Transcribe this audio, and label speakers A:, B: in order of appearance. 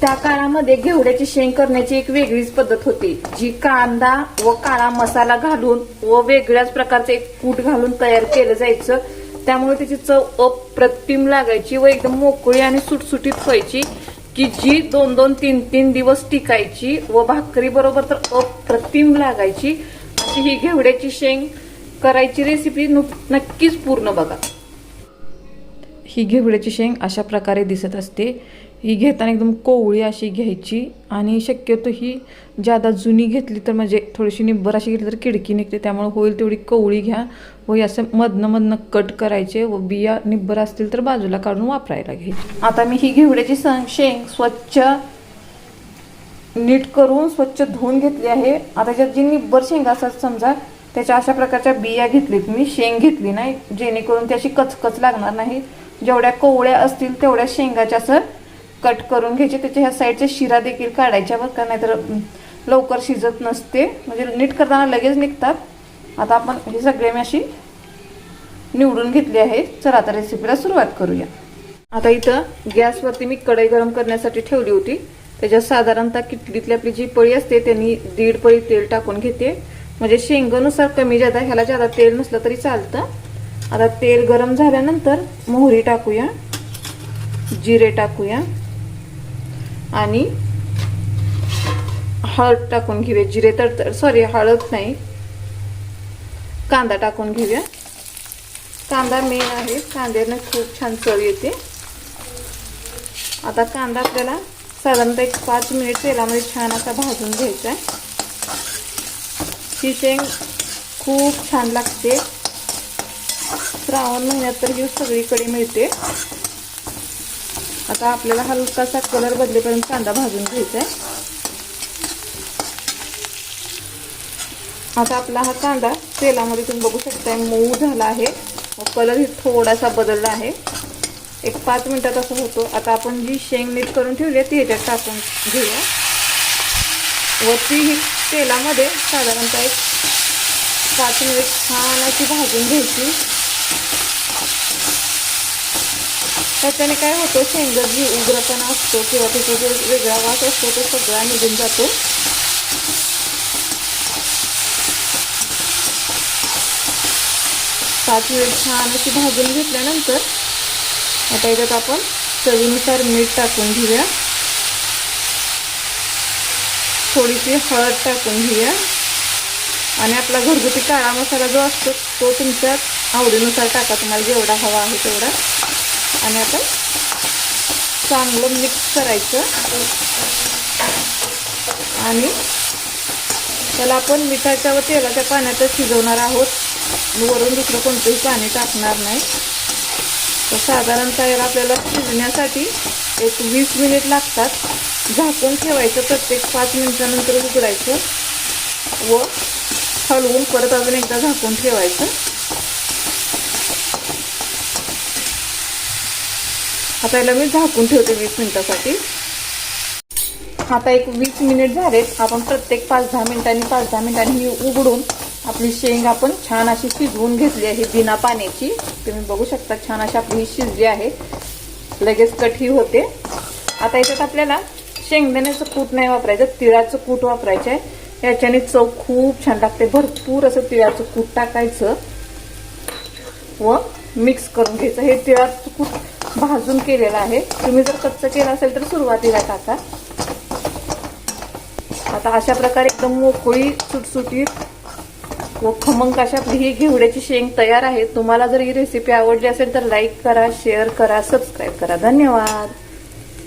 A: त्या काळामध्ये घेवड्याची शेंग करण्याची एक वेगळीच पद्धत होती, जी कांदा व काळा मसाला घालून व वेगळ्याच प्रकारचे एक कूट घालून तयार केलं जायचं. त्यामुळे त्याची चव अप्रतिम लागायची व एकदम मोकळी आणि सुटसुटीत व्हायची, की जी 2-2, 3-3 दिवस टिकायची व भाकरी बरोबर तर अप्रतिम लागायची. अशी ही घेवड्याची शेंग करायची रेसिपी नक्कीच पूर्ण बघा. ही घेवड्याची शेंग अशा प्रकारे दिसत असते. ही घेताना एकदम कोवळी अशी घ्यायची आणि शक्यतो ही ज्यादा जुनी घेतली तर म्हणजे थोडीशी निब्बर अशी घेतली तर किडकी निघते, त्यामुळे होईल तेवढी कोवळी घ्या व असं मधनं कट करायचे व बिया निब्बर असतील तर बाजूला काढून वापरायला घ्यायची. आता मी ही घेवड्याची शेंग स्वच्छ नीट करून स्वच्छ धुवून घेतली आहे. आता त्याच्यात जी निब्बर शेंगा असतात समजा त्याच्या अशा प्रकारच्या बिया घेतलीत मी, शेंग घेतली नाही, जेणेकरून त्याची कचकच लागणार नाही. जेवढ्या कोवळ्या असतील तेवढ्या शेंगाच्या असं कट करून घ्यायचे. त्याच्या ह्या साईडच्या शिरा देखील काढायच्या बघा, नाहीतर लवकर शिजत नसते, म्हणजे नीट करताना लगेच निघतात. आता आपण हे सगळे मी अशी निवडून घेतली आहे. चला आता रेसिपीला सुरुवात करूया. आता इथं गॅसवरती मी कढई गरम करण्यासाठी ठेवली होती. त्याच्यात साधारणतः किटलीतली आपली जी पळी असते त्यांनी 1.5 पळी तेल टाकून घेते, म्हणजे शेंगानुसार कमी जादा, ह्याला जादा तेल नसलं तरी चालतं. आता तेल गरम झाल्यानंतर मोहरी टाकूया, जिरे टाकूया आणि हळद टाकून घेऊया. जिरे तर हळद नाही, कांदा टाकून घेऊया. कांदा मेन आहे, कांद्याने खूप छान चव येते. आता कांदा आपल्याला साधारणतः 5 मिनिट तेलामध्ये छान असा भाजून घ्यायचा आहे. ही शेंग खूप छान लागते. श्रावण महिन्यात तर ही सगळीकडे मिळते. आता आपल्याला हलकासा कलर बदलेपर्यंत कांदा भाजून घ्यायचा आहे. आता आपला हा कांदा तेलामध्ये तुम्ही बघू शकता मऊ झाला आहे व कलर ही थोडासा बदलला आहे. एक 5 मिनिटात असं होतो. आता आपण जी शेंग नीट करून ठेवली आहे ती ह्याच्यात टाकून घेऊया व ती ही तेलामध्ये साधारणतः एक 5 मिनिट छान अशी भाजून घ्यायची. त्याच्याने काय होतं, शेंगात जी उग्रपणा असतो किंवा त्याचा जो वेगळा वास असतो तो सगळा निघून जातो. पाच मिनिट छान अशी भाजून घेतल्यानंतर आता याच्यात आपण चवीनुसार मीठ टाकून घेऊया, थोडीशी हळद टाकून घेऊया आणि आपला घरगुती काळा मसाला जो असतो तो तुमच्या आवडीनुसार टाका, तुम्हाला जेवढा हवा आहे तेवढा. आणि आता चांगलं मिक्स करायचं आणि त्याला आपण मिठाच्या व तेलाच्या पाण्यातच शिजवणार आहोत, वरून दुसरं कोणतंही पाणी टाकणार नाही. तर साधारणतः याला आपल्याला शिजण्यासाठी एक 20 मिनिट लागतात. झाकून ठेवायचं, प्रत्येक 5 मिनिटानंतर उघडायचं व हलवून परत अजून एकदा झाकून ठेवायचं. आता याला मी झाकून ठेवते 20 मिनिटासाठी. आता एक 20 मिनिट झालेत. आपण प्रत्येक 5-10 मिनिटांनी ही उघडून आपली शेंग आपण छान अशी शिजवून घेतली आहे बिना पाण्याची. तुम्ही बघू शकता छान अशी आपली ही शिजली आहे, लगेच कठी होते. आता याच्यात आपल्याला शेंगदाण्याचं कूट नाही वापरायचं, तिळाचं कूट वापरायचं आहे. याच्याने चव खूप छान लागते. भरपूर असं तिळाचं कूट टाकायचं व मिक्स करून घ्यायचं. हे तिळाचं कूट भाजून केलेलं आहे, तुम्ही जर कच्चं केलं असेल तर सुरुवातीला टाका. आता अशा प्रकारे एकदम मोकळी सुटसुटीत व खमंग अशा आपली ही घेवड्याची शेंग तयार आहे. तुम्हाला जर ही रेसिपी आवडली असेल तर लाईक करा, शेअर करा, सबस्क्राईब करा. धन्यवाद.